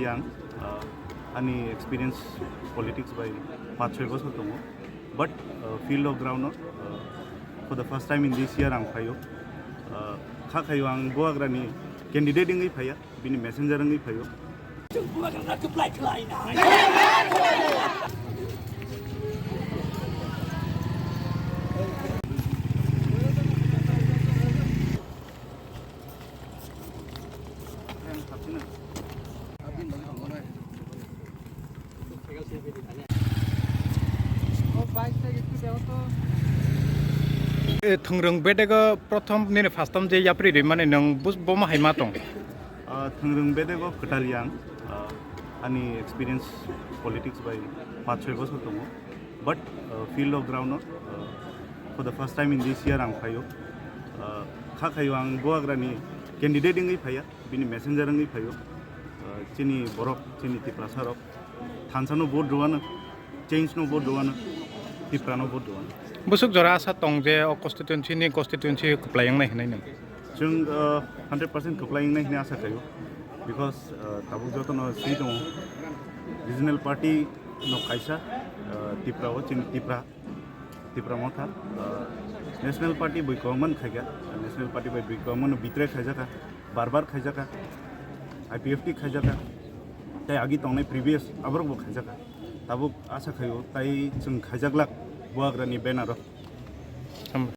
Young, any experience politics by 5-6 বছর दङ but field of ground for the first time in this year आं फायो खाखायो आं बुवाग्रानि candidate ngै फाया बिनि messenger ngै फायो जों बुवाग्रा खप्लाय खालायनाय थंरों बेदेगा प्रथम ने फास्ट टाइम जे याप्रि रे माने नों बमा हाइमा दं थंरों बेदेगा खोटालियां आंनि एक्सपीरियंस पॉलिटिक्स बाय 5-6 बছर दङ but field of ground for the first time in this year आं फायो खाखायो आं बुवाग्रानि candidate ngै फाया बिनि messenger ngै फायो चिनि बरक चिनि तिप्रा सारक थानसानो भोट दुवानो चेंज नो भोट दुवानो तिप्रा नो भोट दुवानो बुसुक जरा आसा दं जे कन्स्टिट्युएन्सि खप्लायं नाय होनाय नों जों 100% खप्लायं नाय होनाय आसा खायो बिकज ताबुक जतनो सि दङ रिजनल पार्टी नो खायसा तिप्रा हो चिनि तिप्रा मथा नेशनल पार्टी बयखौमन खायगा नेशनल पार्टी बाय बयखौमन बित्रे खायजाका बार खायजाका आईपीएफटी खायजाका ताई आगि तंनाय प्रिवियस आबरबो खायजाका ताबुक आसा खायो ताई जों खायजाग्लाक बुवाग्रानि बेनार